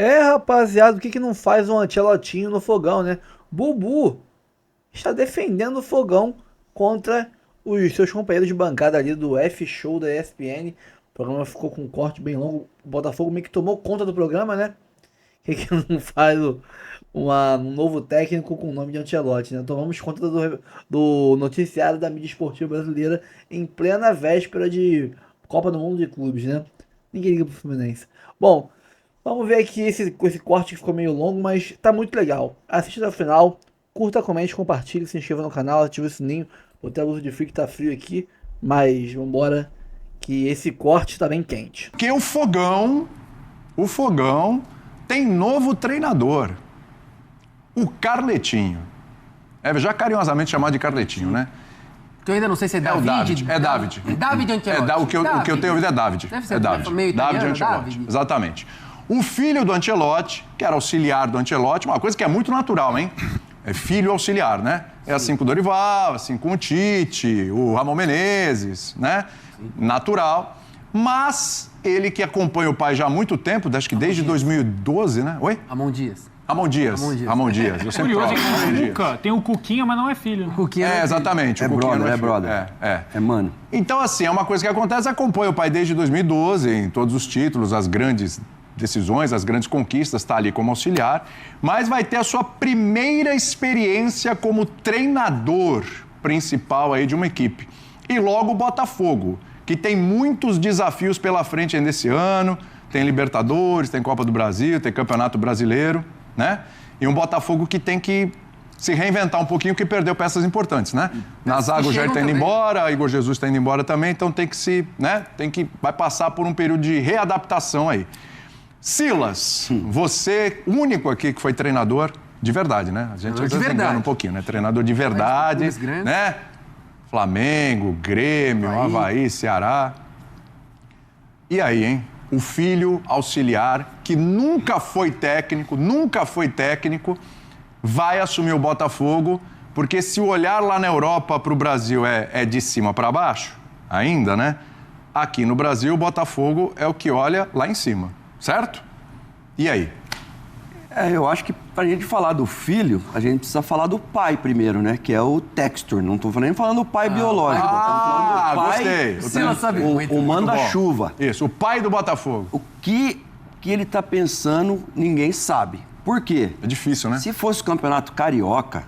Rapaziada, o que que não faz um Ancelotinho no fogão, né? Bubu está defendendo o fogão contra os seus companheiros de bancada ali do F-Show da ESPN. O programa ficou com um corte bem longo. O Botafogo meio que tomou conta do programa, né? O que que não faz um novo técnico com o nome de Ancelotti, né? Tomamos conta do noticiário da mídia esportiva brasileira em plena véspera de Copa do Mundo de Clubes, né? Ninguém liga pro Fluminense. Bom, vamos ver aqui esse corte que ficou meio longo, mas tá muito legal. Assista até o final, curta, comente, compartilhe, se inscreva no canal, ative o sininho. Botei a luz de frio que tá frio aqui, mas vambora que esse corte tá bem quente. Porque o Fogão tem novo treinador, o Carletinho. É já carinhosamente chamado de Carletinho, né? Que eu ainda não sei se é É David. o David. É David. David Ancelotti. O que eu tenho ouvido é David. Deve ser é David. meio David italiano, Ancelotti. David. Exatamente. O filho do Ancelotti, que era auxiliar do Ancelotti, uma coisa que é muito natural, hein? É filho auxiliar, né? É assim com o Dorival, assim com o Tite, o Ramon Menezes, né? Natural. Mas ele que acompanha o pai já há muito tempo, acho que desde 2012, né? Oi? Ramon Dias. Ramon Dias. Eu sempre Curioso falo. é Ramon que Dias. o Cuca tem o Cuquinha, mas não é filho. Né? Cuquinha É, exatamente. É o Cuquinha brother, não é filho. brother. É. É mano. Então, assim, é uma coisa que acontece, acompanha o pai desde 2012, em todos os títulos, as grandes decisões, as grandes conquistas, está ali como auxiliar, mas vai ter a sua primeira experiência como treinador principal aí de uma equipe. E logo o Botafogo, que tem muitos desafios pela frente ainda esse ano, tem Libertadores, tem Copa do Brasil, tem Campeonato Brasileiro, né? E um Botafogo que tem que se reinventar um pouquinho, que perdeu peças importantes, né? Na zaga o Jair está indo embora, Igor Jesus está indo embora também, então tem que vai passar por um período de readaptação aí. Silas, você, único aqui que foi treinador de verdade, né? A gente às vezes engana um pouquinho, né? Treinador de verdade, né? Flamengo, Grêmio, Avaí, Ceará. E aí, hein? O filho auxiliar, que nunca foi técnico, vai assumir o Botafogo, porque se o olhar lá na Europa para o Brasil é de cima para baixo, ainda, né? Aqui no Brasil, o Botafogo é o que olha lá em cima, certo? E aí? Eu acho que pra gente falar do filho, a gente precisa falar do pai primeiro, né? Que é o Textor. Não tô nem falando do pai biológico. Estamos falando do pai, gostei. O manda-chuva. Isso, o pai do Botafogo. O que ele tá pensando, ninguém sabe. Por quê? É difícil, né? Se fosse o Campeonato Carioca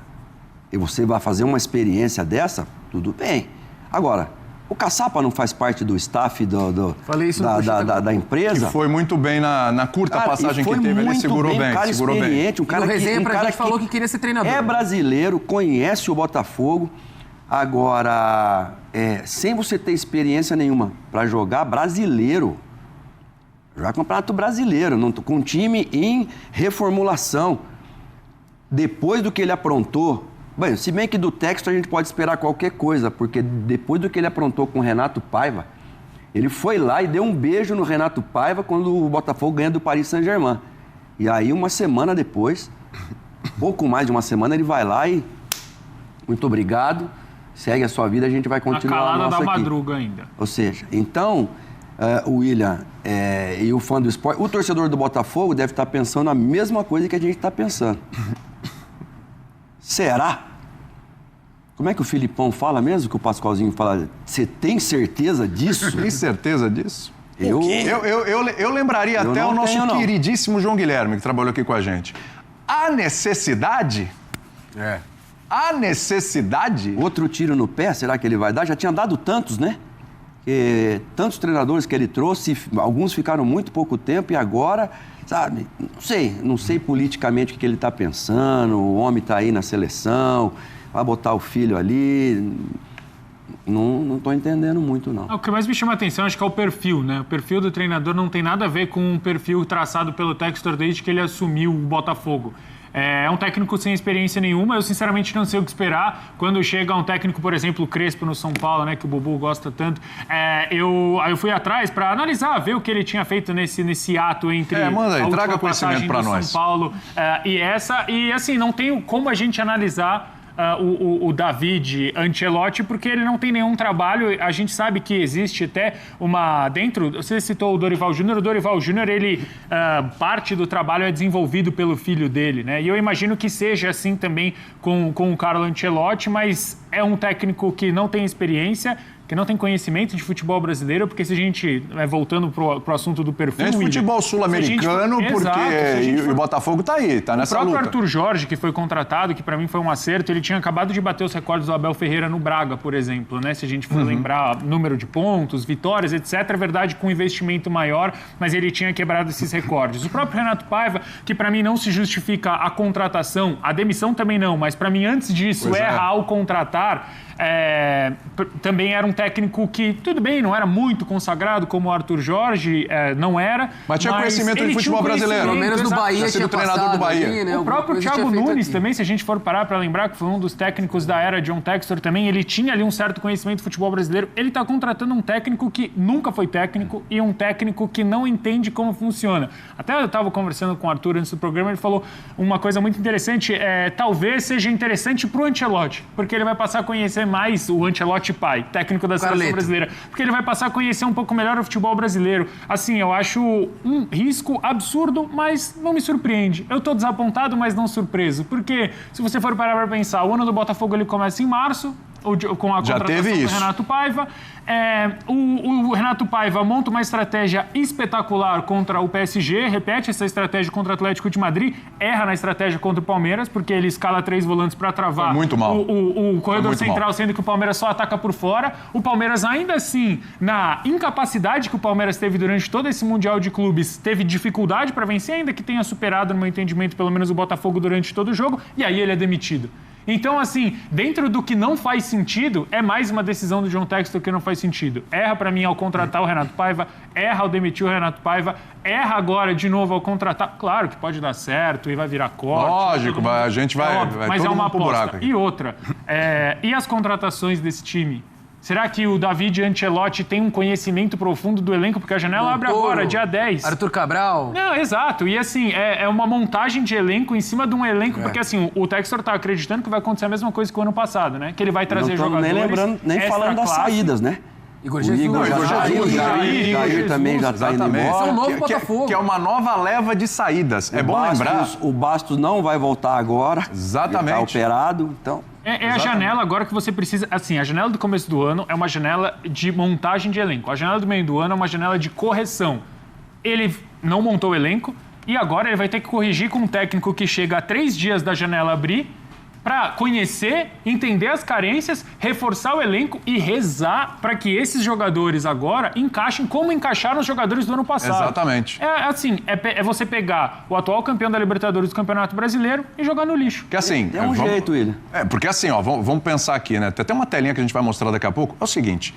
e você vai fazer uma experiência dessa, tudo bem. Agora, o Caçapa não faz parte do staff da empresa? Que foi muito bem na curta passagem que teve, ele segurou bem. Experiente, um cara que... Um pra cara gente falou que queria ser treinador. É brasileiro, conhece o Botafogo. Agora, sem você ter experiência nenhuma para jogar brasileiro, jogar Campeonato Brasileiro, com um time em reformulação, depois do que ele aprontou. Bem, se bem que do Texto a gente pode esperar qualquer coisa, porque depois do que ele aprontou com o Renato Paiva, ele foi lá e deu um beijo no Renato Paiva quando o Botafogo ganha do Paris Saint-Germain. E aí, uma semana depois, pouco mais de uma semana, ele vai lá e... Muito obrigado, segue a sua vida, a gente vai continuar a nossa calada da aqui. madruga ainda. Ou seja, então, o William e o fã do esporte, o torcedor do Botafogo deve estar pensando a mesma coisa que a gente está pensando. Será? Como é que o Filipão fala mesmo, que o Pascoalzinho fala? Você tem certeza disso? Tem certeza disso? Eu lembraria até o nosso tenho, queridíssimo João Guilherme, que trabalhou aqui com a gente. A necessidade? A necessidade? Outro tiro no pé, será que ele vai dar? Já tinha dado tantos, né? Tantos treinadores que ele trouxe, alguns ficaram muito pouco tempo e agora, sabe? Não sei politicamente o que ele está pensando, o homem está aí na seleção, vai botar o filho ali... Não estou entendendo muito, não. O que mais me chama a atenção, acho que é o perfil, né? O perfil do treinador não tem nada a ver com o perfil traçado pelo Textor desde que ele assumiu o Botafogo. É um técnico sem experiência nenhuma, eu sinceramente não sei o que esperar. Quando chega um técnico, por exemplo, o Crespo no São Paulo, né, que o Bubu gosta tanto, eu fui atrás para analisar, ver o que ele tinha feito nesse ato entre manda aí, a traga última conhecimento passagem para do nós. São Paulo e essa. E assim, não tem como a gente analisar o David Ancelotti, porque ele não tem nenhum trabalho. A gente sabe que existe até dentro, você citou o Dorival Júnior, ele, parte do trabalho é desenvolvido pelo filho dele, né? E eu imagino que seja assim também com o Carlo Ancelotti, mas é um técnico que não tem experiência, que não tem conhecimento de futebol brasileiro, porque se a gente, voltando pro assunto do perfil... Nem de futebol sul-americano, porque o Botafogo tá aí, tá nessa luta. O próprio Arthur Jorge, que foi contratado, que para mim foi um acerto, ele tinha acabado de bater os recordes do Abel Ferreira no Braga, por exemplo, né? Se a gente for lembrar número de pontos, vitórias, etc. É verdade, com um investimento maior, mas ele tinha quebrado esses recordes. O próprio Renato Paiva, que para mim não se justifica a contratação, a demissão também não, mas para mim antes disso, erra ao contratar... também era um técnico que, tudo bem, não era muito consagrado como o Arthur Jorge, não era. Mas tinha conhecimento de futebol brasileiro. Pelo menos no Bahia tinha treinador do Bahia. Ali, né? O próprio Thiago Nunes também, se a gente for parar para lembrar, que foi um dos técnicos da era John Textor também, ele tinha ali um certo conhecimento de futebol brasileiro. Ele está contratando um técnico que nunca foi técnico e um técnico que não entende como funciona. Até eu estava conversando com o Arthur antes do programa, ele falou uma coisa muito interessante, talvez seja interessante para o Ancelotti, porque ele vai passar a conhecer mais o Ancelotti pai, técnico da seleção brasileira, porque ele vai passar a conhecer um pouco melhor o futebol brasileiro. Assim, eu acho um risco absurdo, mas não me surpreende. Eu tô desapontado, mas não surpreso, porque se você for parar para pensar, o ano do Botafogo ele começa em março, com a contratação do Renato Paiva. O Renato Paiva monta uma estratégia espetacular contra o PSG, repete essa estratégia contra o Atlético de Madrid, erra na estratégia contra o Palmeiras, porque ele escala 3 volantes para travar. Foi muito mal. O corredor central, mal. Sendo que o Palmeiras só ataca por fora. O Palmeiras, ainda assim, na incapacidade que o Palmeiras teve durante todo esse Mundial de Clubes, teve dificuldade para vencer, ainda que tenha superado, no meu entendimento, pelo menos o Botafogo durante todo o jogo, e aí ele é demitido. Então, assim, dentro do que não faz sentido, é mais uma decisão do John Textor que não faz sentido. Erra para mim ao contratar o Renato Paiva, erra ao demitir o Renato Paiva, erra agora de novo ao contratar. Claro que pode dar certo e vai virar corte. Lógico, a gente vai mas todo é uma mundo pro buraco aposta. aqui. E outra, e as contratações desse time? Será que o David Ancelotti tem um conhecimento profundo do elenco? Porque a janela abre agora, dia 10. Arthur Cabral. Não, exato. E assim, é uma montagem de elenco em cima de um elenco, porque assim, o Textor tá acreditando que vai acontecer a mesma coisa que o ano passado, né? Que ele vai trazer jogadores. Nem falando das saídas, né? Igor Jesus. Jair também já está indo embora. Esse é um novo Botafogo. Que é uma nova leva de saídas. É bom lembrar. O Bastos não vai voltar agora. Exatamente. Está operado, então... É a janela agora que você precisa... Assim, a janela do começo do ano é uma janela de montagem de elenco. A janela do meio do ano é uma janela de correção. Ele não montou o elenco e agora ele vai ter que corrigir com um técnico que chega a 3 dias da janela abrir para conhecer, entender as carências, reforçar o elenco e rezar para que esses jogadores agora encaixem como encaixaram os jogadores do ano passado. Exatamente. É você pegar o atual campeão da Libertadores do Campeonato Brasileiro e jogar no lixo. Que assim... Tem um jeito, William. Porque assim, ó, vamos pensar aqui, né? Tem até uma telinha que a gente vai mostrar daqui a pouco. É o seguinte,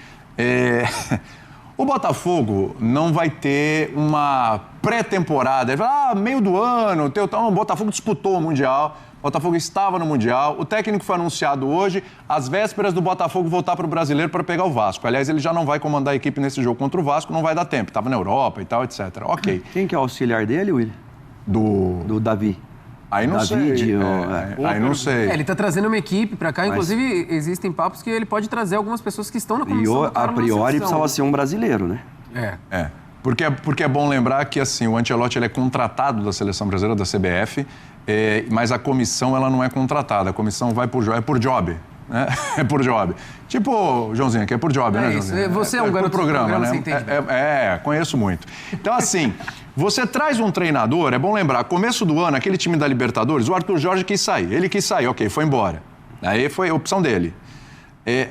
o Botafogo não vai ter uma pré-temporada. Ele fala, meio do ano, o Botafogo disputou o Mundial... O Botafogo estava no Mundial, o técnico foi anunciado hoje, às vésperas do Botafogo voltar para o Brasileiro para pegar o Vasco. Aliás, ele já não vai comandar a equipe nesse jogo contra o Vasco, não vai dar tempo. Estava na Europa e tal, etc. Ok. Quem que é o auxiliar dele, William? Do Davi. Aí não David, sei. Aí não sei. Ele está trazendo uma equipe para cá. Inclusive, existem papos que ele pode trazer algumas pessoas que estão na comissão. E a priori precisava ser um brasileiro, né? Porque é bom lembrar que assim, o Ancelotti ele é contratado da Seleção Brasileira, da CBF, mas a comissão ela não é contratada. A comissão vai por job. Né? É por job. Tipo, Joãozinho, que é por job, né, Joãozinho? Você é um garoto do programa, né? Você entende. Conheço muito. Então, assim, você traz um treinador, é bom lembrar, começo do ano, aquele time da Libertadores, o Arthur Jorge quis sair. Ele quis sair, ok, foi embora. Aí foi a opção dele.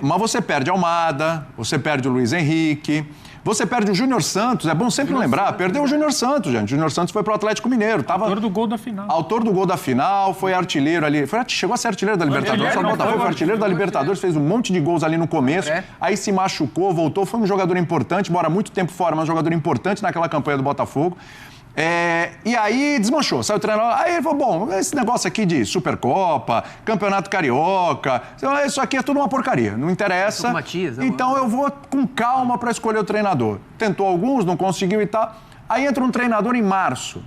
Mas você perde Almada, você perde o Luiz Henrique, você perde o Júnior Santos, é bom sempre lembrar, perdeu o Júnior Santos, gente. O Júnior Santos foi pro Atlético Mineiro. Autor do gol da final. Autor do gol da final, foi artilheiro ali. Chegou a ser artilheiro da Libertadores. O Botafogo foi artilheiro da Libertadores, fez um monte de gols ali no começo. Aí se machucou, voltou, foi um jogador importante, embora muito tempo fora, mas um jogador importante naquela campanha do Botafogo. E aí desmanchou, saiu o treinador. Aí ele falou, bom, esse negócio aqui de Supercopa, Campeonato Carioca, isso aqui é tudo uma porcaria, não interessa. Matias, então eu vou com calma para escolher o treinador. Tentou alguns, não conseguiu e tal. Aí entra um treinador em março.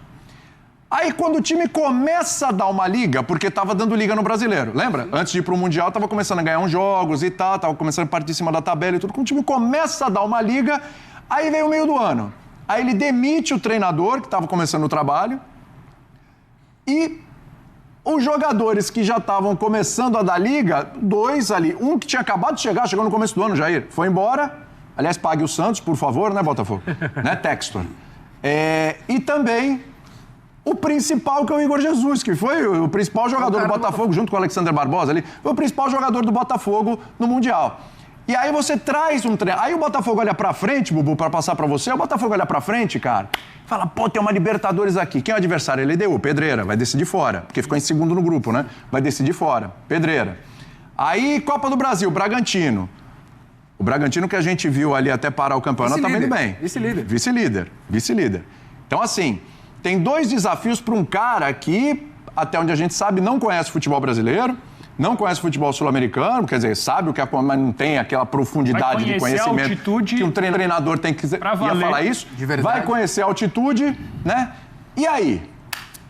Aí quando o time começa a dar uma liga, porque tava dando liga no Brasileiro, lembra? Antes de ir pro Mundial, tava começando a ganhar uns jogos e tal, tava começando a partir de cima da tabela e tudo. Quando o time começa a dar uma liga, aí vem o meio do ano. Aí ele demite o treinador, que tava começando o trabalho, e os jogadores que já estavam começando a dar liga, 2 ali, um que tinha acabado de chegar, chegou no começo do ano, Jair, foi embora. Aliás, pague o Santos, por favor, né, Botafogo? Né, Textor? E também o principal, que é o Igor Jesus, que foi o principal jogador do Botafogo, junto com o Alexander Barbosa ali, foi o principal jogador do Botafogo no Mundial. E aí você traz um treino. Aí o Botafogo olha pra frente, Bubu, pra passar pra você, o Botafogo olha pra frente, cara, fala, pô, tem uma Libertadores aqui. Quem é o adversário? LDU, Pedreira, vai decidir fora, porque ficou em segundo no grupo, né? Vai decidir fora, Pedreira. Aí, Copa do Brasil, Bragantino. O Bragantino que a gente viu ali até parar o campeonato tá vindo bem. Vice-líder. Então, assim, tem 2 desafios para um cara que, até onde a gente sabe, não conhece futebol brasileiro, não conhece futebol sul-americano, quer dizer, sabe o que é, mas não tem aquela profundidade de conhecimento que um treinador tem que falar isso. De verdade. Vai conhecer a altitude, né? E aí?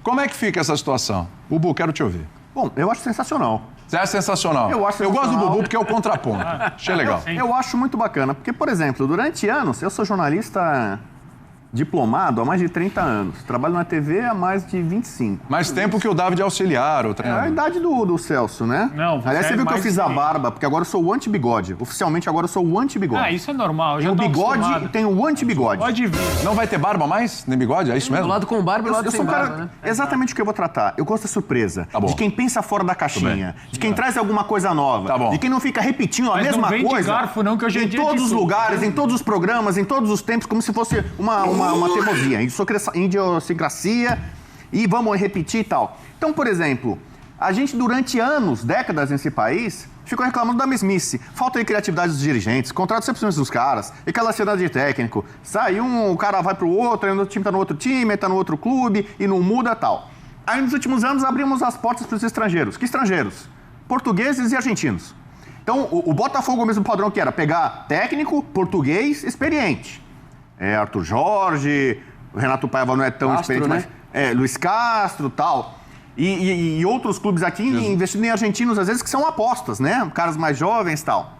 Como é que fica essa situação? Bubu, quero te ouvir. Bom, eu acho sensacional. Você acha sensacional? Eu acho Eu gosto do sensacional. Bubu porque é o contraponto. Achei legal. Eu acho muito bacana, porque, por exemplo, durante anos, eu sou jornalista diplomado há mais de 30 anos. Trabalho na TV há mais de 25. Mais tempo que o David Auxiliar, o É treinador. a idade do Celso, né? Não, você Aliás, você é viu que eu mais fiz a que- barba, porque agora eu sou o anti-bigode. Oficialmente, agora eu sou o anti-bigode. Ah, isso é normal. Eu Tem já o tô bigode acostumado. e tem o anti-bigode. Pode vir. Não vai ter barba mais? Nem bigode? É isso Do mesmo? lado com barba e do lado Eu sem sou um cara, barba, né? exatamente o que eu vou tratar. Eu gosto da surpresa. Tá bom. De quem pensa fora da caixinha. De quem traz alguma coisa nova. Tá bom. De quem não fica repetindo a Mas mesma não vem de coisa. garfo, não, que hoje é em dia de todos os tudo. lugares, em todos os programas, em todos os tempos, como se fosse uma teimosia. Idiosincrasia. E vamos repetir e tal. Então, por exemplo, a gente durante anos, décadas nesse país, ficou reclamando da mesmice. Falta de criatividade dos dirigentes, contratos sempre dos caras, aquela ansiedade de técnico. Sai o cara vai pro outro, aí o time tá no outro time, tá no outro clube e não muda tal. Aí nos últimos anos abrimos as portas para os estrangeiros. Que estrangeiros? Portugueses e argentinos. Então, o Botafogo, o mesmo padrão que era pegar técnico, português, experiente. Arthur Jorge, o Renato Paiva não é tão Castro, experiente, né? mas Luiz Castro e tal. E outros clubes aqui investindo em argentinos, às vezes, que são apostas, né? Caras mais jovens e tal.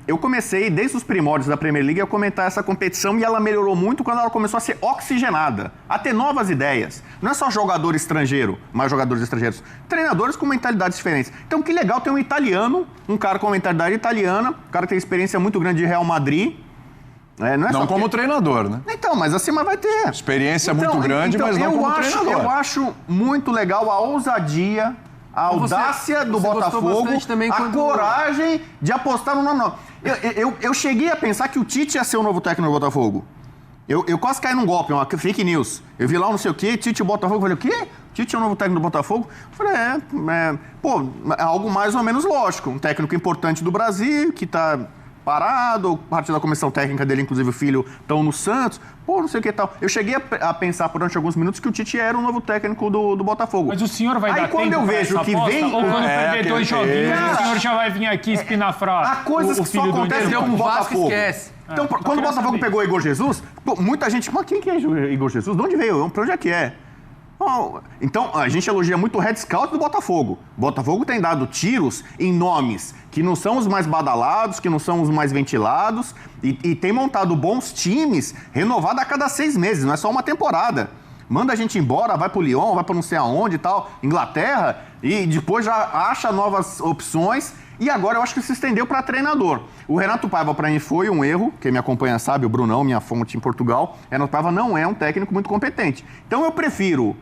Eu comecei, desde os primórdios da Premier League, a comentar essa competição e ela melhorou muito quando ela começou a ser oxigenada, a ter novas ideias. Não é só jogador estrangeiro, mais jogadores estrangeiros, treinadores com mentalidades diferentes. Então, que legal ter um italiano, um cara com mentalidade italiana, um cara que tem experiência muito grande de Real Madrid. Não é Não só como porque... treinador, né? Então, mas acima vai ter. Experiência muito grande, mas não como treinador. Eu acho muito legal a ousadia, a audácia do você gostou Botafogo, bastante também a quando- coragem de apostar no nome. Não. Eu cheguei a pensar que o Tite ia ser o novo técnico do Botafogo. Eu quase caí num golpe, uma fake news. Eu vi lá não sei o quê, Tite e Botafogo. Eu falei, o quê? Tite é o novo técnico do Botafogo? Eu falei, é algo mais ou menos lógico. Um técnico importante do Brasil, que tá parado, parte da comissão técnica dele, inclusive o filho, estão no Santos. Não sei o que tal. Eu cheguei a pensar durante alguns minutos que o Tite era o novo técnico do Botafogo. Mas o senhor vai Aí dar quando tempo eu pra vejo essa que aposta? vem- Ou quando perder 2 joguinhos, Cara, o senhor já vai vir aqui espinafrar Há coisas o que só filho do acontecem Perdeu com com o o Vasco, Botafogo. esquece. Então, quando o quero Botafogo saber. pegou o Igor Jesus, muita gente, mas quem que é Igor Jesus? De onde veio? Pra onde é que é? Então, a gente elogia muito o Red Scout do Botafogo. O Botafogo tem dado tiros em nomes que não são os mais badalados, que não são os mais ventilados, e tem montado bons times, renovado a cada 6 meses, não é só uma temporada. Manda a gente embora, vai pro Lyon, vai pra não sei aonde e tal, Inglaterra, e depois já acha novas opções. E agora eu acho que se estendeu para treinador. O Renato Paiva, para mim, foi um erro. Quem me acompanha sabe, o Brunão, minha fonte em Portugal. Renato Paiva não é um técnico muito competente. Então eu prefiro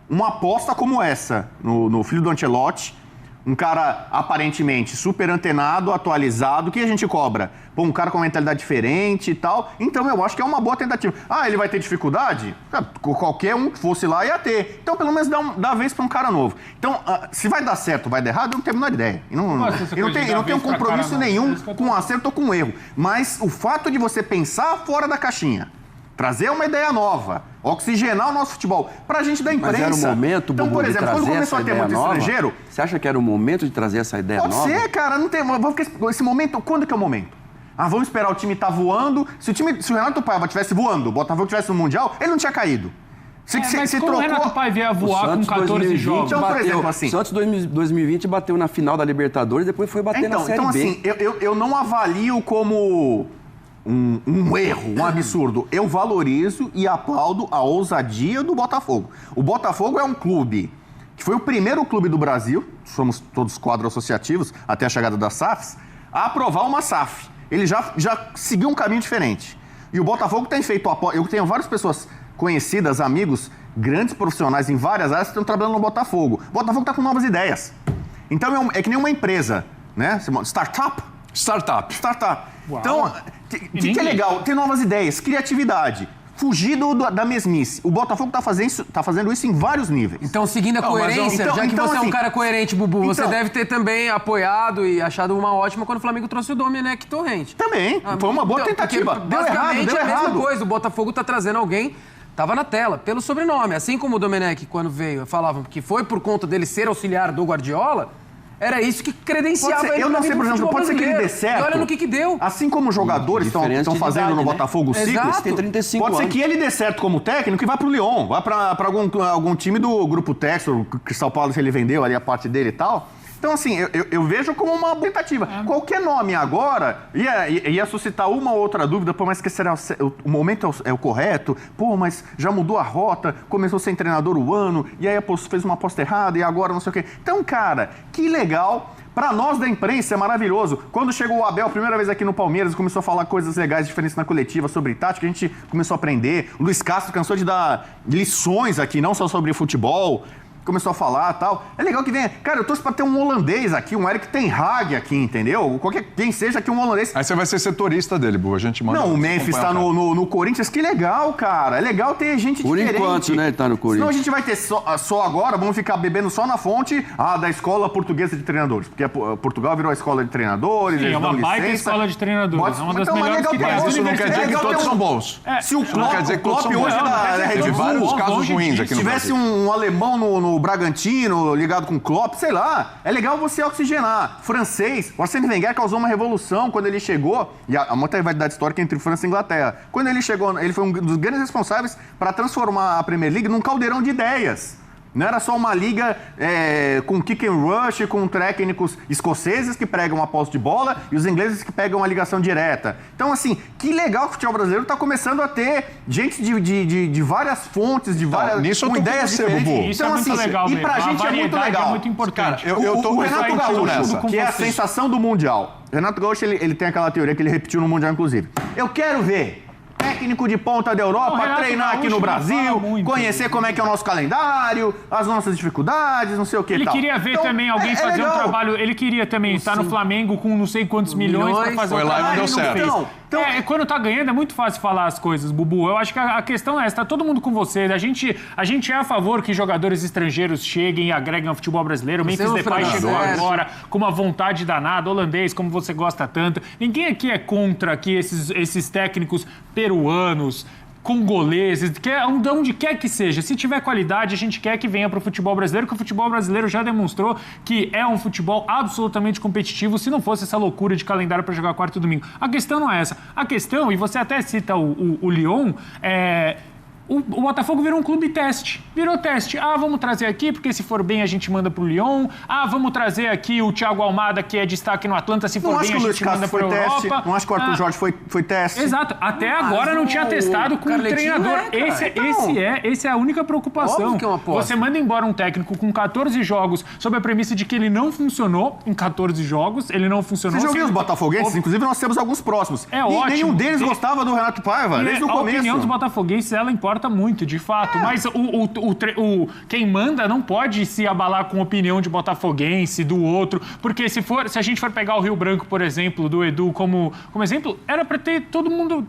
uma aposta como essa, no filho do Ancelotti, um cara aparentemente super antenado, atualizado, o que a gente cobra? Um cara com mentalidade diferente e tal. Então eu acho que é uma boa tentativa. Ele vai ter dificuldade? Qualquer um que fosse lá ia ter. Então pelo menos dá a vez para um cara novo. Então, se vai dar certo ou vai dar errado, eu não tenho a menor ideia. E não tenho compromisso nenhum com um acerto ou com um erro. Mas o fato de você pensar fora da caixinha, trazer uma ideia nova, oxigenar o nosso futebol, pra gente da imprensa. Mas era o momento, então, Bubu, por de exemplo, quando trazer começou essa a ter ideia muito nova? estrangeiro, Você acha que era o momento de trazer essa ideia pode nova? ser, cara, não tem. Esse momento, quando que é o momento? Vamos esperar o time estar voando. Se o Renato Paiva estivesse voando, o Botafogo estivesse no Mundial, ele não tinha caído. Mas como o Renato Paiva ia voar com 14 jogos? Então, por exemplo, O Santos 2020 bateu na final da Libertadores, depois foi bater na Série B. assim, eu não avalio como um erro, um absurdo. Eu valorizo e aplaudo a ousadia do Botafogo. O Botafogo é um clube que foi o primeiro clube do Brasil, somos todos quadros associativos, até a chegada das SAFs, a aprovar uma SAF. Ele já seguiu um caminho diferente. E o Botafogo tem feito apoio. Eu tenho várias pessoas conhecidas, amigos, grandes profissionais em várias áreas que estão trabalhando no Botafogo. O Botafogo está com novas ideias. Então é que nem uma empresa, né? Startup. Uau. Então, o que é legal? Ter novas ideias, criatividade. Fugir da mesmice. O Botafogo tá fazendo isso em vários níveis. Então, seguindo a coerência, já que você é um cara coerente, Bubu, você deve ter também apoiado e achado uma ótima quando o Flamengo trouxe o Domenech Torrente. Também. Foi uma boa tentativa. Deu errado. É a mesma coisa. O Botafogo tá trazendo alguém, tava na tela, pelo sobrenome. Assim como o Domenech, quando veio, falavam que foi por conta dele ser auxiliar do Guardiola, era isso que credenciava ele. Eu não sei, por exemplo, pode ser que ele dê certo. E olha no que deu. Assim como os jogadores estão fazendo no Botafogo ciclos, tem 35 pode ser anos. que ele dê certo como técnico e vá pro Lyon, vá pra algum time do Grupo Textor, o Crystal Palace ele vendeu ali a parte dele e tal. Então, assim, eu vejo como uma tentativa. Qualquer nome agora ia suscitar uma ou outra dúvida, pô, mas que será o momento é o correto? Pô, mas já mudou a rota, começou a ser treinador o ano, e aí fez uma aposta errada e agora não sei o quê. Então, cara, que legal. Pra nós da imprensa é maravilhoso. Quando chegou o Abel a primeira vez aqui no Palmeiras, começou a falar coisas legais, diferentes na coletiva, sobre tática, a gente começou a aprender. O Luiz Castro cansou de dar lições aqui, não só sobre futebol. Começou a falar e tal. É legal que venha. Cara, eu torço pra ter um holandês aqui, um Erik ten Hag aqui, entendeu? Quem seja aqui um holandês. Aí você vai ser setorista dele, Bu. A gente manda. Não, o Memphis tá no Corinthians. Que legal, cara. É legal ter gente diferente. Por enquanto, né, ele tá no Corinthians. Senão a gente vai ter só agora, vamos ficar bebendo só na fonte da Escola Portuguesa de Treinadores. Porque Portugal virou a escola de treinadores. Sim, é uma baita escola de treinadores. É uma das melhores que tem. Mas isso não quer dizer que todos são bons. Se o Klopp, quer dizer que todos são hoje bons. Vários casos ruins aqui no Brasil. Se tivesse um alemão no Bragantino, ligado com o Klopp, sei lá, é legal você oxigenar. Francês, o Arsène Wenger causou uma revolução quando ele chegou, e há muita rivalidade histórica entre França e Inglaterra. Quando ele chegou, ele foi um dos grandes responsáveis para transformar a Premier League num caldeirão de ideias. Não era só uma liga com kick and rush, com técnicos escoceses que pregam a posse de bola e os ingleses que pegam a ligação direta. Então, assim, que legal que o futebol brasileiro está começando a ter gente de várias fontes, de várias nisso eu com tô com ideias você, diferentes. Bubu. Isso Então, é muito assim, legal e mesmo. pra gente A é muito variedade legal. é muito importante. Cara, eu tô O Renato Gaúcho, nessa. que é a sensação do Mundial. O Renato Gaúcho, ele tem aquela teoria que ele repetiu no Mundial, inclusive. Eu quero ver técnico de ponta da Europa, Renato treinar aqui no Gaúcho Brasil, fala muito. conhecer como é que é o nosso calendário, as nossas dificuldades, não sei o que Ele tal. queria ver Então, também alguém fazer um legal. trabalho. Ele queria também estar no Flamengo com não sei quantos milhões para fazer Foi um lá e trabalho. não deu certo. fez. Então, Quando tá ganhando é muito fácil falar as coisas, Bubu. Eu acho que a questão é essa, tá todo mundo com você. A gente é a favor que jogadores estrangeiros cheguem e agreguem ao futebol brasileiro. O Memphis Depay chegou agora com uma vontade danada, holandês, como você gosta tanto. Ninguém aqui é contra que esses técnicos peruanos, congoleses, de onde quer que seja. Se tiver qualidade, a gente quer que venha para o futebol brasileiro, que o futebol brasileiro já demonstrou que é um futebol absolutamente competitivo, se não fosse essa loucura de calendário para jogar quarto e domingo. A questão não é essa. A questão, e você até cita o Lyon, o Botafogo virou um clube teste. Virou teste. Vamos trazer aqui, porque se for bem a gente manda pro Lyon. Vamos trazer aqui o Thiago Almada, que é destaque no Atlanta, se for bem a gente manda pra Europa. Não acho que o Arthur Jorge foi teste. Exato. Até agora não tinha testado com o treinador. Essa é a única preocupação. Óbvio que é uma aposta. Você manda embora um técnico com 14 jogos sob a premissa de que ele não funcionou em 14 jogos. Ele não funcionou. Você já ouviu os botafoguenses? Inclusive, nós temos alguns próximos. É ótimo. Nenhum deles gostava do Renato Paiva, desde o começo. A opinião dos botafoguenses, ela importa muito, de fato. Mas quem manda não pode se abalar com a opinião de botafoguense, do outro. Porque se a gente for pegar o Rio Branco, por exemplo, do Edu como exemplo, era para ter todo mundo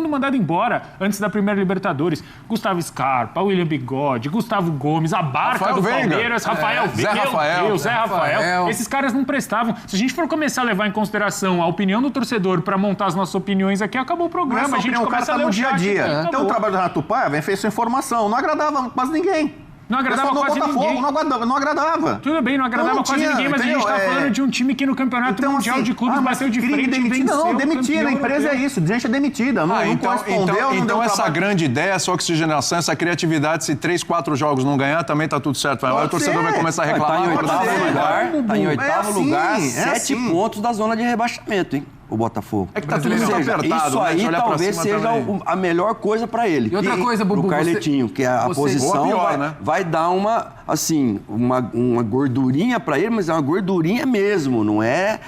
mandado embora antes da primeira Libertadores. Gustavo Scarpa, William Bigode, Gustavo Gomes, a Barca Rafael do Veiga. Palmeiras, Rafael Veiga, Zé Rafael. Esses caras não prestavam. Se a gente for começar a levar em consideração a opinião do torcedor para montar as nossas opiniões aqui, acabou o programa. Mas A gente o cara começa tá a ler no o dia a chat dia. aqui, Então o trabalho do Renato Paiva fez sua informação. Não agradava quase ninguém. Não agradava Pessoal, quase Botafogo, ninguém. Não agradava. Tudo bem, não agradava Não quase tinha, ninguém, mas a gente entendeu? tá falando de um time que no Campeonato Então, Mundial assim, de Clubes mas bateu de queria frente e demitir. venceu Não, o demitir campeão na empresa europeu. é isso, gente é demitida. Não correspondeu, não então deu essa trabalho. grande ideia, essa oxigenação, essa criatividade, se 3, 4 jogos não ganhar, também tá tudo certo. Aí o Pode torcedor ser. vai começar a Tá reclamar. em vai oitavo começar a lugar, brigar. tá em oitavo assim, lugar, é 7 assim. pontos da zona de rebaixamento, hein? O Botafogo. É que tá tudo Ou muito seja, apertado, isso né? aí Se olhar pra talvez cima seja também. a melhor coisa pra ele. E outra coisa, Bubu, pro Carletinho, que a você- posição Ou a pior, vai, né? vai dar uma gordurinha pra ele, mas é uma gordurinha mesmo, não é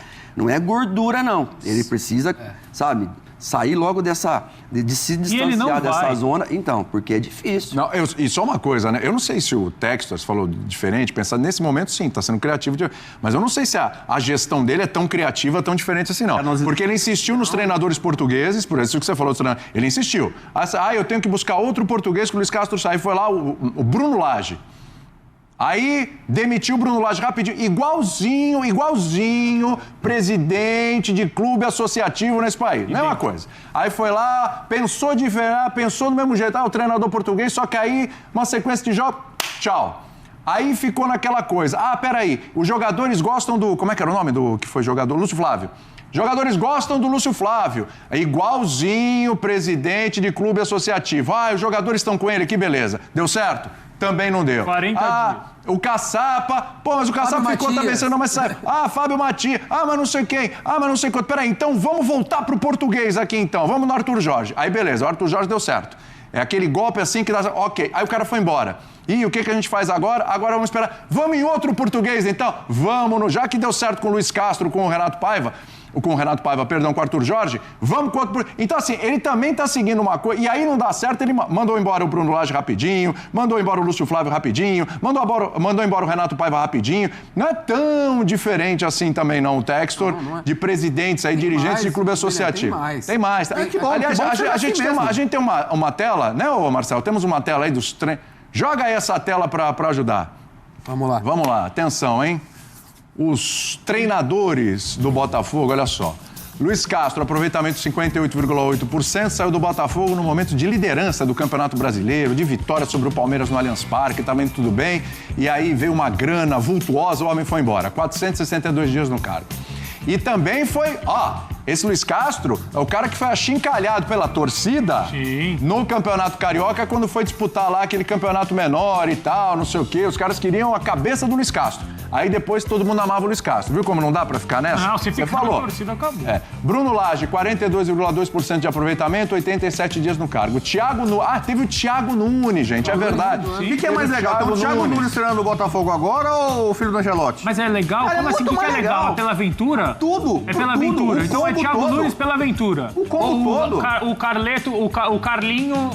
gordura não. Ele precisa, sabe, sair logo de se ele não distanciar dessa vai. zona, então, porque é difícil. Não, e só uma coisa, né? Eu não sei se o Textor falou diferente, pensando nesse momento, sim, tá sendo criativo, mas eu não sei se a gestão dele é tão criativa, tão diferente assim, não. Porque ele insistiu nos treinadores portugueses, por isso que você falou dos treinadores, ele insistiu. Eu tenho que buscar outro português que o Luiz Castro saiu, foi lá o Bruno Lage. Aí demitiu o Bruno Lage rapidinho, igualzinho presidente de clube associativo nesse país, mesma coisa. Aí foi lá, pensou do mesmo jeito, o treinador português, só que aí uma sequência de jogos, tchau. Aí ficou naquela coisa, peraí, os jogadores gostam como é que era o nome do que foi jogador? Lúcio Flávio. Jogadores gostam do Lúcio Flávio, é igualzinho presidente de clube associativo. Os jogadores estão com ele, que beleza. Deu certo? Também não deu. 40 dias. O Caçapa, mas o Caçapa Fábio ficou Matias. também, você não mais sabe. Fábio Matias, mas não sei quem, mas não sei quanto. Peraí, então vamos voltar pro português aqui então, vamos no Arthur Jorge. Aí beleza, o Arthur Jorge deu certo. É aquele golpe assim que dá, ok, aí o cara foi embora. E o que a gente faz agora? Agora vamos esperar. Vamos em outro português então? Vamos, já que deu certo com o Luiz Castro, com o Renato Paiva, com o Arthur Jorge, vamos com outro... Então, assim, ele também tá seguindo uma coisa, e aí não dá certo, ele mandou embora o Bruno Lage rapidinho, mandou embora o Lúcio Flávio rapidinho, mandou embora o Renato Paiva rapidinho. Não é tão diferente assim também, não, o Textor, Não é. de presidentes aí, dirigentes mais, de clube William, associativo. tem mais. Que bom, aliás, que bom que seja a assim gente tem uma tela, né, ô Marcelo? Temos uma tela aí dos treinos. Joga aí essa tela pra ajudar. Vamos lá. Vamos lá, atenção, hein? Os treinadores do Botafogo, olha só. Luiz Castro, aproveitamento 58,8%, saiu do Botafogo no momento de liderança do Campeonato Brasileiro, de vitória sobre o Palmeiras no Allianz Parque, também tudo bem. E aí veio uma grana vultuosa, o homem foi embora. 462 dias no cargo. E também foi, esse Luiz Castro é o cara que foi achincalhado pela torcida Sim. no Campeonato Carioca quando foi disputar lá aquele campeonato menor e tal, não sei o quê. Os caras queriam a cabeça do Luiz Castro. Aí depois todo mundo amava o Luiz Castro. Viu como não dá pra ficar nessa? Não, você fica falou. na torcida, acabou. Bruno Lage, 42,2% de aproveitamento, 87 dias no cargo. Teve o Thiago Nunes, gente, é verdade. O que é mais legal? Tem o Thiago Nunes treinando o Botafogo agora ou o filho do Ancelotti? Mas é legal? Cara, Como é assim? O muito que é mais legal? legal. É pela aventura? Tudo, É pela tudo, aventura. o Então é combo Thiago todo. Nunes pela aventura. O combo todo. O Carleto, o Carlinho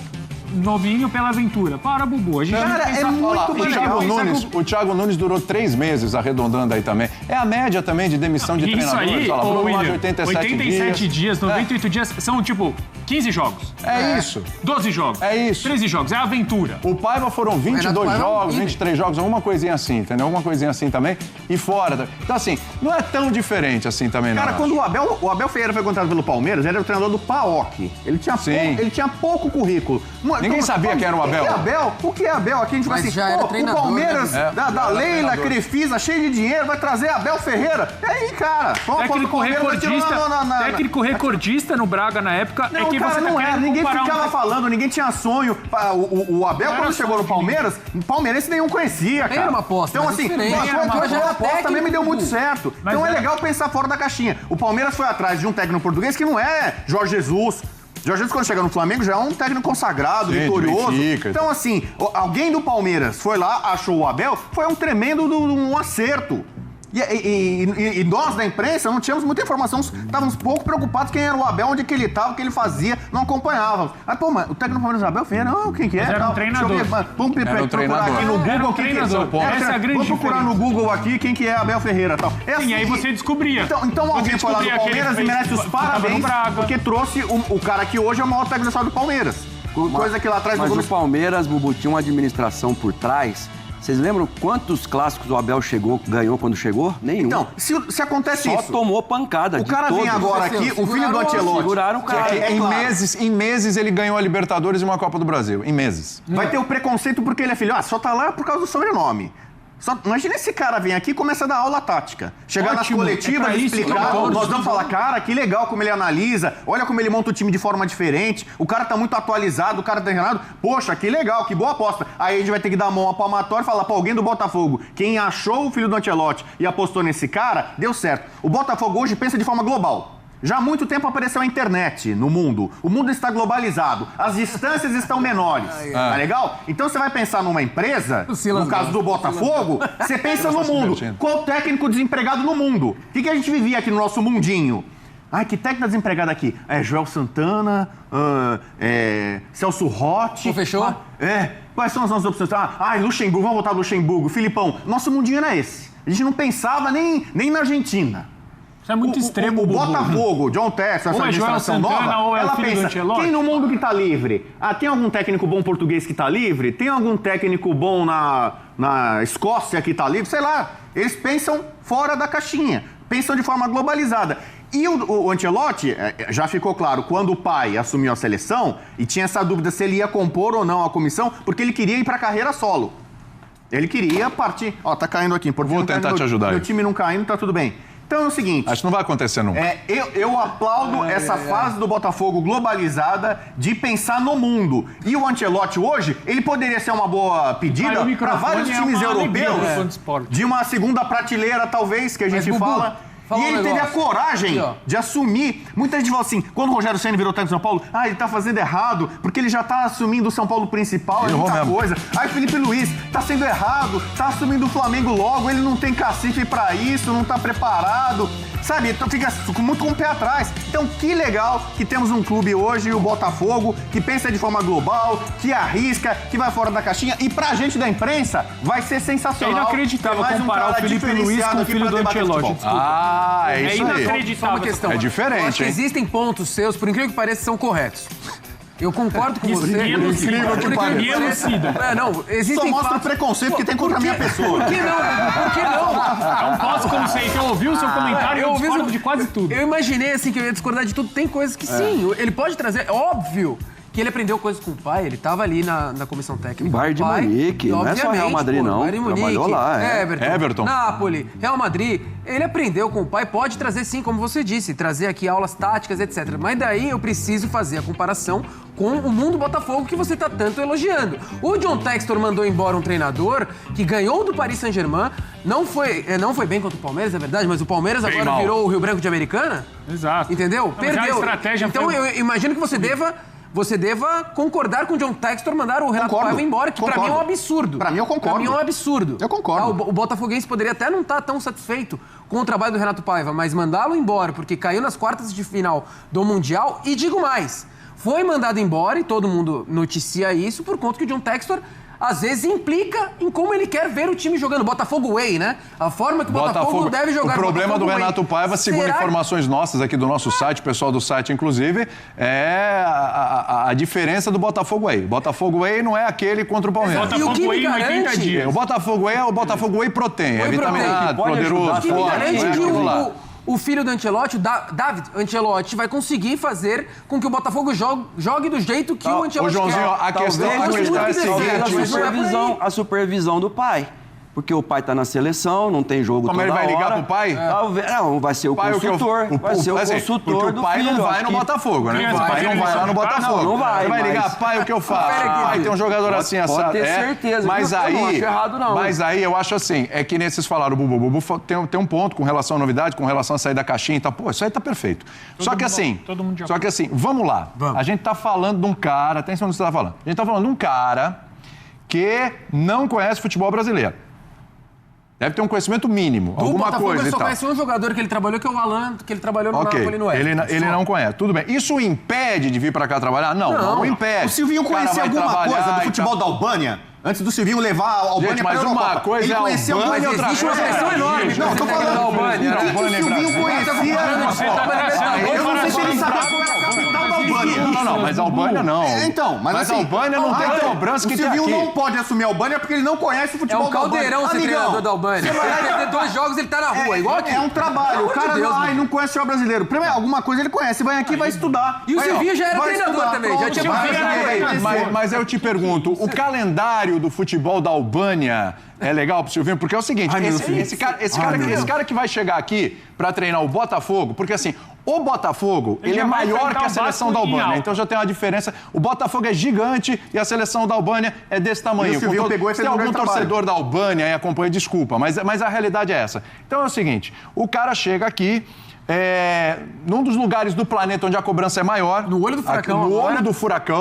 novinho pela aventura. Para, Bubu. A gente Cara, tem que é pensar- muito O mais Thiago, legal. o Thiago Nunes durou 3 meses, arredondando aí também. É a média também de demissão de Isso treinadores. aí, Olha lá, Bruno Lage, William, 87 dias, 98 dias, são tipo 15 jogos. É isso. 12 jogos. É isso. 13 jogos. É a aventura. O Paiva foram 22 Renato Paiva jogos, idem. 23 jogos, alguma coisinha assim, entendeu? Alguma coisinha assim também. E fora. Então, assim, não é tão diferente assim também, não. Cara, quando o Abel Ferreira foi contratado pelo Palmeiras, ele era o treinador do PAOK. Ele tinha pouco currículo. Ninguém sabia quem era o Abel. O que é Abel? Aqui a gente vai Mas assim, já era o treinador, Palmeiras, né? da era Leila, treinador. Crefisa, cheio de dinheiro, vai trazer Abel Ferreira. E aí, cara? Técnico recordista no Braga na época. Não, é que cara, você tá não era. querendo Ninguém comparar ficava um... falando, ninguém tinha sonho. O Abel, Era quando chegou no sonho, Palmeiras, palmeirense nenhum conhecia, cara. Era uma aposta, Então, mas assim, diferente. mas Era uma foi coisa uma aposta técnico, também me deu muito Bubu. certo. Mas Então é era- legal pensar fora da caixinha. O Palmeiras foi atrás de um técnico português que não é Jorge Jesus. Jorge Jesus, quando chega no Flamengo, já é um técnico consagrado, Sim, vitorioso. Benfica. Então, assim, alguém do Palmeiras foi lá, achou o Abel, foi um tremendo um acerto. E nós, da imprensa, não tínhamos muita informação, estávamos pouco preocupados quem era o Abel, onde que ele estava, o que ele fazia, não acompanhávamos. Mas, pô, mas o técnico do Palmeiras, Abel Ferreira, quem que é? Mas era um Tal. treinador. Deixa eu ver, vamos Era um procurar treinador. aqui no Google Era um quem treinador. que é. Essa é a grande Vamos procurar no diferença. Google aqui quem que é Abel Ferreira e tal. É E assim aí que- você descobria. Então Você alguém foi lá do descobria que ele Palmeiras e fez- merece os tava no parabéns, Braga. porque trouxe o cara que hoje é o maior técnico da história do Palmeiras. Coisa que lá atrás... Mas no o Palmeiras, Bubu, tinha uma administração por trás Vocês lembram quantos clássicos o Abel ganhou quando chegou? Nenhum. Então, se acontece Só isso... tomou pancada O cara vem agora aqui, o filho do Ancelotti... Seguraram o cara. Em meses ele ganhou a Libertadores e uma Copa do Brasil. Em meses. Vai ter o preconceito porque ele é filho. Só tá lá por causa do sobrenome. Imagina esse cara vem aqui e começa a dar aula tática. Chegar nas coletivas e explicar. Nós vamos falar, cara, que legal como ele analisa. Olha como ele monta o time de forma diferente. O cara tá muito atualizado, o cara tá treinado. Poxa, que legal, que boa aposta. Aí a gente vai ter que dar a mão à palmatória e falar pra alguém do Botafogo. Quem achou o filho do Ancelotti e apostou nesse cara, deu certo. O Botafogo hoje pensa de forma global. Já há muito tempo apareceu a internet no mundo. O mundo está globalizado. As distâncias estão menores. Tá legal? Então você vai pensar numa empresa, no caso do Botafogo, você pensa no mundo. Qual técnico desempregado no mundo? O que a gente vivia aqui no nosso mundinho? Ai, que técnico desempregado aqui? Joel Santana, Celso Rotti. Fechou? Quais são as nossas opções? Luxemburgo, vamos voltar do Luxemburgo. Filipão, nosso mundinho era esse. A gente não pensava nem na Argentina. Isso é muito extremo, o Botafogo, John Textor, essa administração nova, ela pensa, quem no mundo que tá livre? Tem algum técnico bom português que tá livre? Tem algum técnico bom na Escócia que tá livre? Sei lá, eles pensam fora da caixinha, pensam de forma globalizada. E o Ancelotti, já ficou claro, quando o pai assumiu a seleção, e tinha essa dúvida se ele ia compor ou não a comissão, porque ele queria ir pra carreira solo. Ele queria partir... Tá caindo aqui. Vou tentar te ajudar aí. Meu time não caindo, tá tudo bem. Então é o seguinte... Acho que não vai acontecer nunca. Eu aplaudo essa fase do Botafogo globalizada de pensar no mundo. E o Ancelotti hoje, ele poderia ser uma boa pedida para vários times europeus de uma segunda prateleira, talvez, que a gente fala... E ele teve a coragem de assumir. Muita gente fala assim, quando o Rogério Ceni virou técnico do São Paulo, ele tá fazendo errado, porque ele já tá assumindo o São Paulo principal, é muita coisa. Aí Felipe Luiz, tá sendo errado, tá assumindo o Flamengo logo, ele não tem cacife pra isso, não tá preparado. Sabe, então fica muito com o pé atrás. Então, que legal que temos um clube hoje, o Botafogo, que pensa de forma global, que arrisca, que vai fora da caixinha. E pra gente da imprensa, vai ser sensacional. É inacreditável comparar o Felipe Luiz com o filho do Ancelotti. É isso aí. Inacreditável. É diferente, acho que existem pontos seus, por incrível que pareça, que são corretos. Eu concordo com você. Incrível que pareça. Não, existem só mostra o preconceito que tem contra a minha pessoa. Por que não? É um pós-conceito. Eu ouvi o seu comentário e eu discordo de quase tudo. Eu imaginei assim que eu ia discordar de tudo. Tem coisas que sim, ele pode trazer. É óbvio que ele aprendeu coisas com o pai, ele estava ali na comissão técnica. Bayern de Munique, não é só Real Madrid, não. Bayern de Munique, trabalhou lá, Everton. Napoli, Real Madrid. Ele aprendeu com o pai, pode trazer sim, como você disse, trazer aqui aulas táticas, etc. Mas daí eu preciso fazer a comparação com o mundo Botafogo que você está tanto elogiando. O John Textor mandou embora um treinador que ganhou do Paris Saint-Germain, não foi bem contra o Palmeiras, é verdade, mas o Palmeiras bem agora mal. virou o Rio Branco de Americana? Exato. Entendeu? Não, mas Perdeu. a estratégia então foi... eu imagino que você deva concordar com o John Textor mandar o Renato Paiva embora, que pra mim é um absurdo. Pra mim eu concordo. Pra mim é um absurdo. Eu concordo. O botafoguense poderia até não estar tão satisfeito com o trabalho do Renato Paiva, mas mandá-lo embora porque caiu nas quartas de final do Mundial, e digo mais, foi mandado embora, e todo mundo noticia isso, por conta que o John Textor às vezes implica em como ele quer ver o time jogando. Botafogo Way, né? A forma que o Botafogo deve jogar. O problema do Renato Paiva, segundo informações nossas aqui do nosso site, pessoal do site inclusive, é a diferença do Botafogo Way. Botafogo Way não é aquele contra o Palmeiras. Botafogo Way em 80 dias. O Botafogo Way é o Botafogo Way Protein. É vitaminado, poderoso, que forte. garante Não é que aquilo lá. o filho do Ancelotti, o David Ancelotti, vai conseguir fazer com que o Botafogo jogue do jeito que o Ancelotti Ô, Joãozinho, quer. a questão é a seguinte... A supervisão do pai. Porque o pai tá na seleção, não tem jogo Como toda ele vai ligar hora. pro pai? Não, vai ser o consultor. Vai ser o consultor porque o pai do filho. não vai no Botafogo, né? O pai não vai lá no Botafogo. Não vai, Ele vai ligar, pai, o que eu faço? Pai, tem um jogador assim, assado. Pode ter certeza. Mas eu não aí, acho errado, não. Mas aí eu acho assim, é que nesses falaram, o Bubu tem um ponto com relação à novidade, com relação a sair da caixinha e tal. Pô, isso aí tá perfeito. Só que assim, vamos lá. A gente tá falando de um cara, atenção no que você tá falando. A gente tá falando de um cara que não conhece futebol brasileiro. Deve ter um conhecimento mínimo, alguma Botafogo, coisa ele e só tal. conhece um jogador que ele trabalhou, que é o Alan, que ele trabalhou no Napoli no Oeste. Ele não conhece. Tudo bem. Isso impede de vir pra cá trabalhar? Não impede. O Silvinho conhecia alguma coisa do futebol da Albânia? Antes do Silvinho levar a Albânia pra Eurocopa. Uma coisa ele conhecia Albânia, Albânia, outra existe uma coisa pressão enorme. Não, tô falando. O que o Silvinho conhecia? Eu não sei se ele sabia qual era a capital da Albânia. Não, mas a Albânia não. Mas a assim, Albânia não tem cobrança que o tem Silvinho aqui. não pode assumir a Albânia porque ele não conhece o É futebol um da Albânia. caldeirão ser treinador da Albânia. Ele vai perder 2 jogos, ele tá na rua, igual aqui. É um trabalho. O cara Deus, não conhece o futebol brasileiro. Primeiro, alguma coisa ele conhece. Vai aqui, vai estudar. E o Vai, ó, Silvinho já era vai treinador estudar. também, já Pronto, tinha vai, feito vai, Mas eu te pergunto, o calendário do futebol da Albânia é legal pro Silvinho? Porque é o seguinte, esse cara que vai chegar aqui pra treinar o Botafogo, porque assim, o Botafogo, ele é maior que a seleção da Albânia, então já tem uma diferença. O Botafogo é gigante e a seleção da Albânia é desse tamanho. E o Silvinho pegou e se fez tem um algum grande torcedor da Albânia e acompanha, desculpa, mas a realidade é essa. Então é o seguinte, o cara chega aqui, num dos lugares do planeta onde a cobrança é maior. No olho do furacão No agora.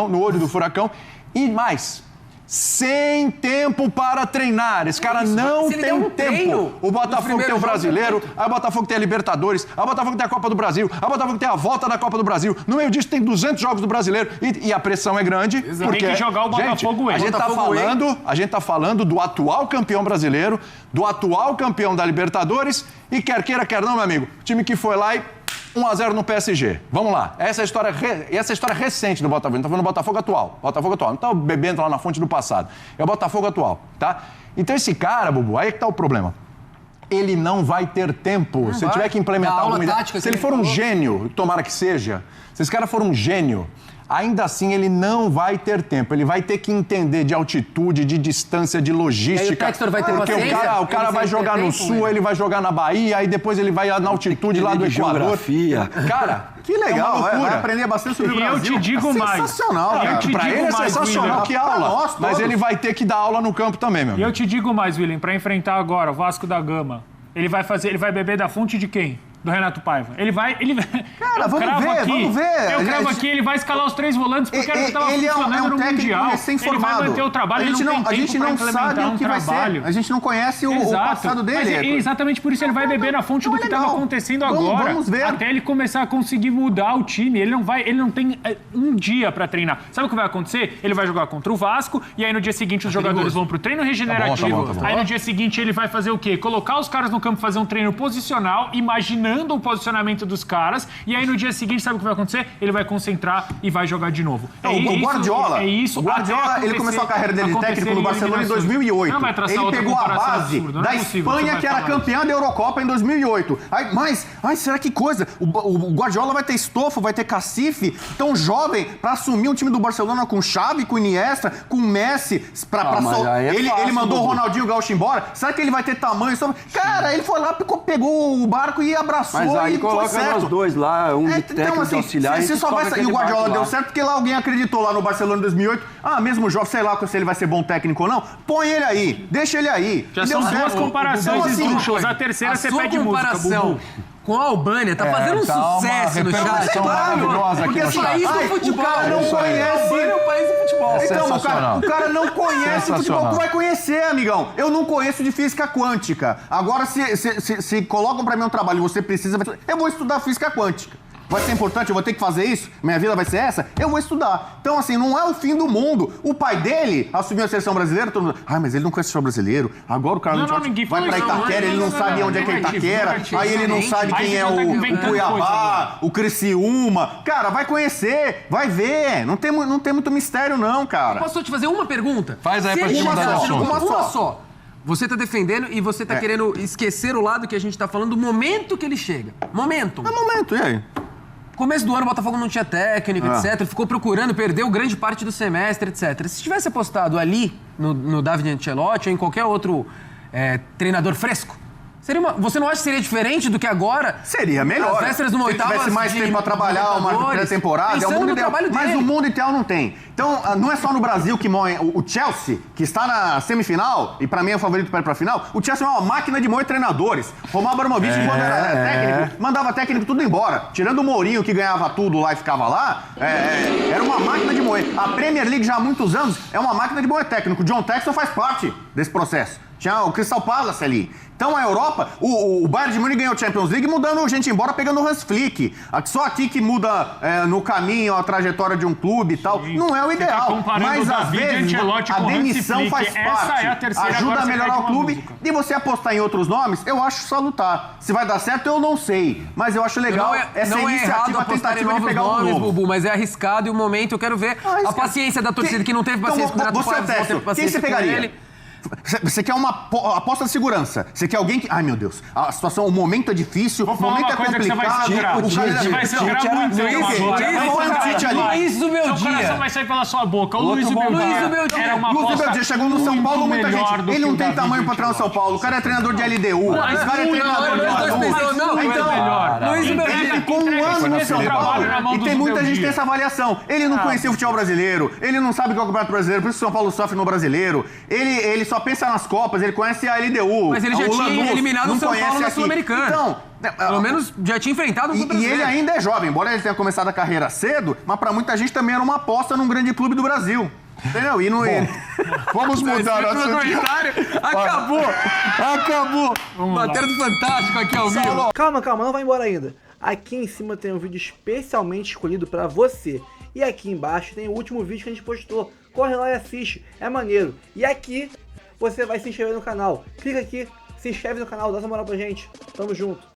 no olho do furacão. E mais, sem tempo para treinar. Esse cara não Se ele der tem um tempo. treino O nos Botafogo tem o primeiros Brasileiro, aí o Botafogo tem a Libertadores, aí o Botafogo tem a Copa do Brasil, aí o Botafogo tem a volta da Copa do Brasil. No meio disso tem 200 jogos do Brasileiro e a pressão é grande. Porque, Tem que jogar o Botafogo gente, a gente tá falando do atual campeão brasileiro, do atual campeão da Libertadores e quer queira, quer não, meu amigo, time que foi lá e 1-0 no PSG. Vamos lá. Essa é a história recente do Botafogo. A gente tá falando do Botafogo atual. Botafogo atual. Não tá bebendo lá na fonte do passado. É o Botafogo atual, tá? Então esse cara, Bubu, aí é que tá o problema. Ele não vai ter tempo. Se ele tiver que implementar alguma ideia. Se ele for um gênio, tomara que seja, se esse cara for um gênio, ainda assim ele não vai ter tempo. Ele vai ter que entender de altitude, de distância, de logística. E aí o Textor vai ter porque paciência? o cara Ele vai sem jogar ter no tempo, Sul, ele vai jogar na Bahia, aí depois ele vai na altitude lá do de Equador. geografia. Cara, Que legal, é uma loucura. vai aprender bastante sobre o E eu Brasil. te digo mais. Sensacional, Eu cara. te Pra digo ele é mais, sensacional, William. que aula. Pra nós Mas todos. ele vai ter que dar aula no campo também, meu E eu amigo. te digo mais, William, pra enfrentar agora o Vasco da Gama, ele vai beber da fonte de quem? Do Renato Paiva. Cara, vamos ver. Eu cravo aqui, ele vai escalar os 3 volantes porque ele estava Ele funcionando no técnico Mundial. Ele recém-formado. vai manter o trabalho, ele não tem tempo pra implementar um trabalho. A gente não conhece o passado Mas dele. é exatamente por isso ele vai beber na fonte do que estava legal. acontecendo Vamos- agora. vamos ver. Até ele começar a conseguir mudar o time. Ele não tem um dia pra treinar. Sabe o que vai acontecer? Ele vai jogar contra o Vasco e aí no dia seguinte os jogadores vão pro treino regenerativo. Tá bom. Aí no dia seguinte ele vai fazer o quê? Colocar os caras no campo, fazer um treino posicional, imaginando o posicionamento dos caras. E aí no dia seguinte, sabe o que vai acontecer? Ele vai concentrar e vai jogar de novo. O Guardiola, o Guardiola, ele começou a carreira dele de técnico no Barcelona em 2008. Não vai traçar Ele outra pegou a comparação base absurda, não da é possível Espanha, você que vai era falar campeã da Eurocopa em 2008. Será que coisa? O Guardiola vai ter estofo, vai ter cacife, tão jovem, pra assumir um time do Barcelona com Xavi, com Iniesta, com Messi. mas aí é Ele fácil, mandou o Dudu. Ronaldinho Gaúcho embora. Será que ele vai ter tamanho? Cara, ele foi lá, pegou o barco e abraçou Mas aí e foi coloca certo. nós dois lá, um de técnico de auxiliar. Você só vai sair. E o Guardiola deu certo porque lá alguém acreditou lá no Barcelona em 2008. Mesmo jovem, sei lá se ele vai ser bom técnico ou não. Põe ele aí, deixa ele aí. Já E são deu 2 certo. comparações Então, assim, esdrúxulas. A terceira A você sua pede música, comparação Bubu. com a Albânia tá fazendo um tá uma sucesso no chat. repercussão maravilhosa aqui Porque no assim, chat. país do o futebol. cara não Isso aí. conhece. Albânia é o país do futebol. É Então, sensacional. o cara não conhece futebol. Sensacional. Tu vai conhecer, amigão. Eu não conheço de física quântica. Agora, se colocam pra mim um trabalho e você precisa, eu vou estudar física quântica. Vai ser importante, eu vou ter que fazer isso? Minha vida vai ser essa? Eu vou estudar. Então, assim, não é o fim do mundo. O pai dele assumiu a seleção brasileira, todo mundo... mas ele não conhece o futebol brasileiro. Agora o cara ninguém vai falou pra isso, Itaquera, ele não sabe onde é que é Itaquera. Aí ele não sabe quem é Aí você tá o inventando Cuiabá, o Criciúma. Cara, vai conhecer, vai ver. Não tem muito mistério, não, cara. Posso te fazer uma pergunta? Faz aí Se pra ele gente mudar de chegasse assunto. numa Uma só. Você tá defendendo e você tá querendo esquecer o lado que a gente tá falando do momento que ele chega. Momento. É momento, e aí? Começo do ano o Botafogo não tinha técnico, etc. Ele ficou procurando, perdeu grande parte do semestre, etc. Se tivesse apostado ali no David Ancelotti ou em qualquer outro treinador fresco, você não acha que seria diferente do que agora? Seria melhor. Às vésperas de uma Se ele oitava tivesse mais de tempo pra trabalhar, uma Libertadores, pré-temporada, é o pensando mundo no ideal. trabalho Mas dele. o mundo ideal não tem. Então, não é só no Brasil que morre o Chelsea, que está na semifinal, e pra mim é o favorito para ir pra final. O Chelsea é uma máquina de moer treinadores. Romain Abramovich, quando era técnico, mandava técnico tudo embora. Tirando o Mourinho, que ganhava tudo lá e ficava lá, era uma máquina de moer. A Premier League, já há muitos anos, é uma máquina de moer técnico. O John Textor faz parte desse processo. Tinha o Crystal Palace ali. Então a Europa, o Bayern de Munique ganhou a Champions League mudando gente embora, pegando o Hans Flick. Só aqui que muda no caminho a trajetória de um clube e tal. Sim. Não é o Você tá ideal. comparando Mas o às David vezes Ancelotti a com o Hans demissão Flick. faz Essa parte. é a terceira, Ajuda agora a você melhorar pede o uma clube. música. E você apostar em outros nomes, eu acho salutar. Se vai dar certo, eu não sei. Mas eu acho legal essa não é errado iniciativa, a apostar em tentativa de novos pegar um nomes, novo. Bubu, mas é arriscado e o momento eu quero ver a paciência da torcida que não teve paciência com o Renato Você é Paiva, não testo. teve Quem paciência você com pegaria? ele. Você quer uma aposta de segurança. Você quer alguém que... Ai, meu Deus. A situação, o momento é difícil, Vou o falar momento uma é coisa que você vai complicado. segurar. O cara Você vai segurar muito Luiz, tempo Luiz, agora. Luiz, Vai Luiz, segurar. ali. Luiz do meu Seu dia. coração vai sair pela sua boca. O Outro Luiz do bom meu cara. dia. Luiz do meu dia. Era uma Luiz do aposta meu dia chegou no São muito Paulo, muita melhor gente. do Ele que não o tem David tamanho pra treinar o São Paulo. O cara é treinador de LDU. O Mas cara é muito treinador de melhor. LDU. Não, Então, melhor. Luiz do meu Ele dia ficou um ano no São Paulo e tem muita gente que tem essa avaliação. Ele não conhecia o futebol brasileiro, ele não sabe o que é o Campeonato Brasileiro, por isso o São Paulo sofre no Brasileiro. Ele só pensa nas Copas, ele conhece a LDU. Mas ele já tinha eliminado o São Paulo na Sul-Americana. Então, Pelo menos já tinha enfrentado o e brasileiro. ele ainda é jovem, embora ele tenha começado a carreira cedo, mas pra muita gente também era uma aposta num grande clube do Brasil. Entendeu? E não Vamos mudar o assunto. Acabou. Matéria do Fantástico aqui ao vivo. Calma, não vai embora ainda. Aqui em cima tem um vídeo especialmente escolhido pra você. E aqui embaixo tem o último vídeo que a gente postou. Corre lá e assiste, é maneiro. E aqui você vai se inscrever no canal. Clica aqui, se inscreve no canal, dá essa moral pra gente. Tamo junto.